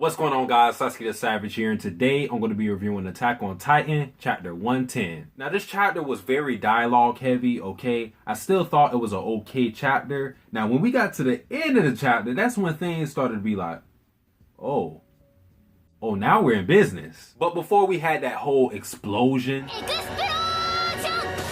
What's going on, guys? Satsuki the Savage here, and today I'm going to be reviewing Attack on Titan, chapter 110. Now, this chapter was very dialogue heavy, okay? I still thought it was an okay chapter. Now, when we got to the end of the chapter, that's when things started to be like, oh, now we're in business. But before we had that whole explosion,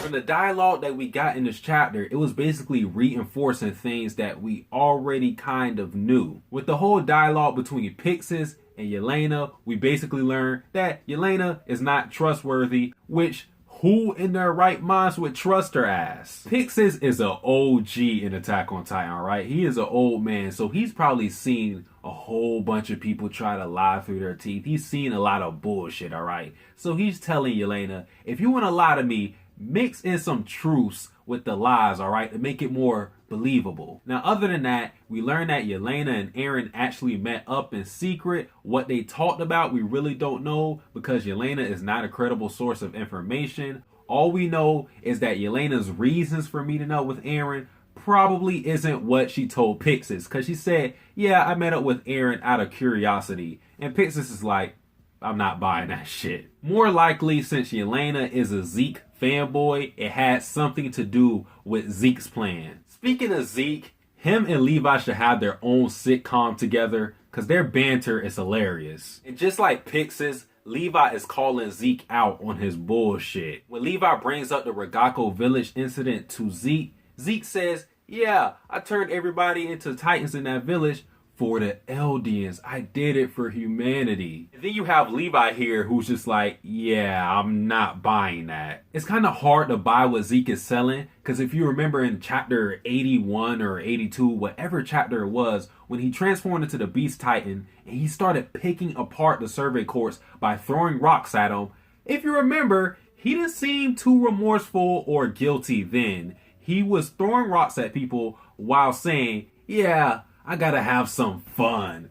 from the dialogue that we got in this chapter, it was basically reinforcing things that we already kind of knew. With the whole dialogue between Pyxis and Yelena, we basically learned that Yelena is not trustworthy, which who in their right minds would trust her ass? Pyxis is an OG in Attack on Titan, right? He is an old man, so he's probably seen a whole bunch of people try to lie through their teeth. He's seen a lot of bullshit, all right? So he's telling Yelena, if you want to lie to me, mix in some truths with the lies, all right, to make it more believable. Now, other than that, we learned that Yelena and Eren actually met up in secret. What they talked about, we really don't know because Yelena is not a credible source of information. All we know is that Yelena's reasons for meeting up with Eren probably isn't what she told Pyxis, because she said, yeah, I met up with Eren out of curiosity. And Pyxis is like, I'm not buying that shit. More likely, since Yelena is a Zeke fanboy, it had something to do with Zeke's plan. Speaking of Zeke, him and Levi should have their own sitcom together because their banter is hilarious. And just like Pyxis, Levi is calling Zeke out on his bullshit. When Levi brings up the Ragako village incident to Zeke, Zeke says, yeah, I turned everybody into Titans in that village for the Eldians. I did it for humanity. And then you have Levi here who's just like, yeah, I'm not buying that. It's kind of hard to buy what Zeke is selling because if you remember in chapter 81 or 82, whatever chapter it was, when he transformed into the Beast Titan and he started picking apart the Survey Corps by throwing rocks at him, if you remember, he didn't seem too remorseful or guilty then. He was throwing rocks at people while saying, yeah, I gotta have some fun.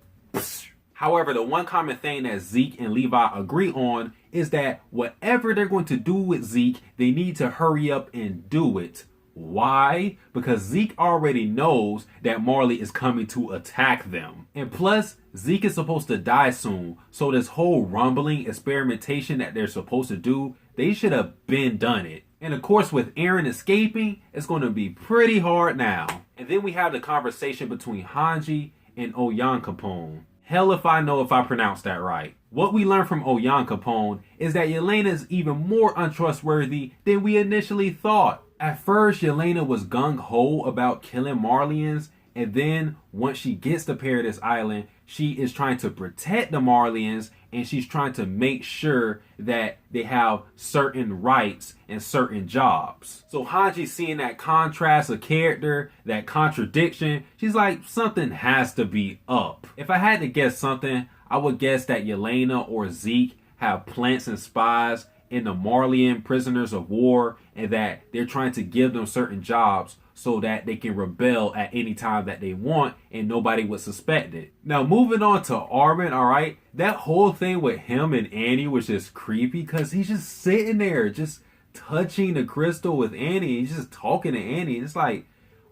However, the one common thing that Zeke and Levi agree on is that whatever they're going to do with Zeke, they need to hurry up and do it. Why? Because Zeke already knows that Marley is coming to attack them. And plus, Zeke is supposed to die soon, so this whole rumbling experimentation that they're supposed to do, they should have been done it. And of course, with Eren escaping, it's going to be pretty hard now. And then we have the conversation between Hanji and Capone. Hell if I know if I pronounced that right. What we learned from Capone is that Yelena is even more untrustworthy than we initially thought. At first, Yelena was gung-ho about killing Marleyans, and then once she gets to Paradise Island, she is trying to protect the Marleyans and she's trying to make sure that they have certain rights and certain jobs. So Hanji, seeing that contrast of character, that contradiction, she's like, something has to be up. If I had to guess something, I would guess that Yelena or Zeke have plants and spies in the Marleyan prisoners of war and that they're trying to give them certain jobs so that they can rebel at any time that they want and nobody would suspect it. Now, moving on to Armin, all right, that whole thing with him and Annie was just creepy because he's just sitting there just touching the crystal with Annie. He's just talking to Annie. It's like,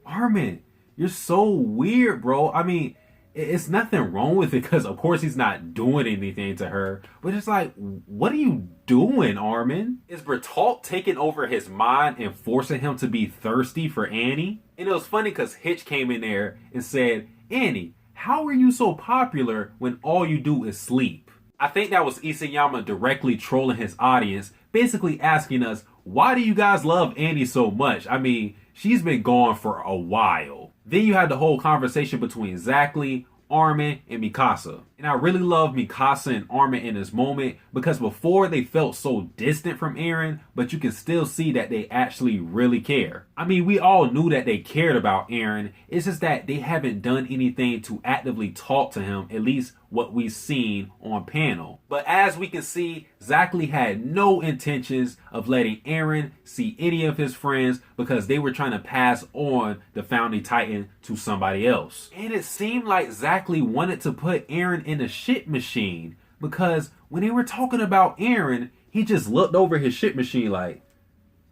Armin, you're so weird, bro. I mean, it's nothing wrong with it because, of course, he's not doing anything to her. But it's like, what are you doing, Armin? Is Bertolt taking over his mind and forcing him to be thirsty for Annie? And it was funny because Hitch came in there and said, Annie, how are you so popular when all you do is sleep? I think that was Isayama directly trolling his audience, basically asking us, why do you guys love Annie so much? I mean, she's been gone for a while. Then you had the whole conversation between Zackly, Armin, and Mikasa. And I really love Mikasa and Armin in this moment because before they felt so distant from Eren, but you can still see that they actually really care. I mean, we all knew that they cared about Eren. It's just that they haven't done anything to actively talk to him, at least what we've seen on panel. But as we can see, Zackly had no intentions of letting Eren see any of his friends because they were trying to pass on the Founding Titan to somebody else. And it seemed like Zackly wanted to put Eren in a shit machine because when they were talking about Eren, he just looked over his shit machine like,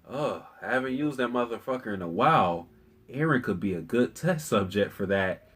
oh, I haven't used that motherfucker in a while. Eren could be a good test subject for that.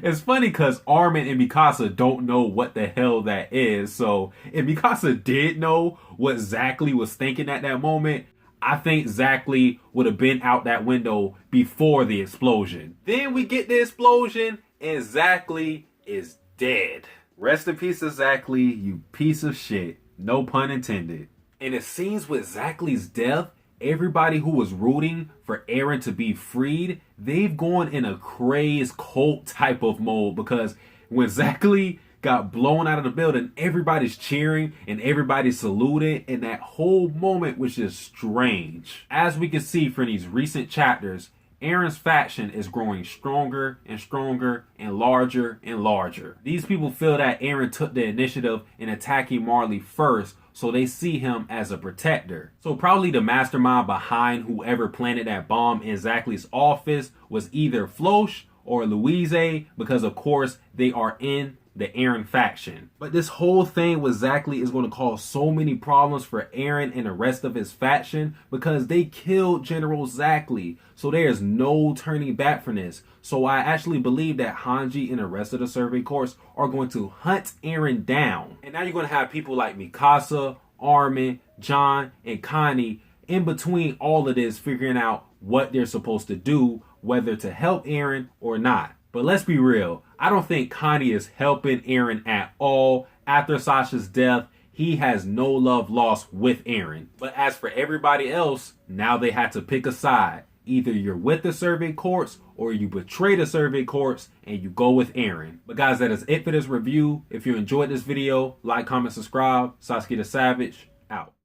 It's funny because Armin and Mikasa don't know what the hell that is. So if Mikasa did know what Zackly was thinking at that moment, I think Zackly would have been out that window before the explosion. Then we get the explosion and Zackly is dead. Rest in peace to Zackly, you piece of shit. No pun intended. And it seems with Zackly's death, everybody who was rooting for Eren to be freed, they've gone in a crazed cult type of mode, because when Zackly got blown out of the building, everybody's cheering and everybody's saluting, and that whole moment was just strange. As we can see from these recent chapters, Eren's faction is growing stronger and stronger and larger and larger. These people feel that Eren took the initiative in attacking Marley first, so they see him as a protector. So probably the mastermind behind whoever planted that bomb in Zackly's office was either Floch or Louise, because of course they are in the Eren faction. But this whole thing with Zackly is going to cause so many problems for Eren and the rest of his faction, because they killed General Zackly. So there's no turning back from this. So I actually believe that Hanji and the rest of the Survey Corps are going to hunt Eren down. And now you're going to have people like Mikasa, Armin, John, and Connie in between all of this, figuring out what they're supposed to do, whether to help Eren or not. But let's be real, I don't think Connie is helping Eren at all. After Sasha's death, he has no love lost with Eren. But as for everybody else, now they had to pick a side. Either you're with the Survey Corps or you betray the Survey Corps and you go with Eren. But guys, that is it for this review. If you enjoyed this video, like, comment, subscribe. Satsuki the Savage, out.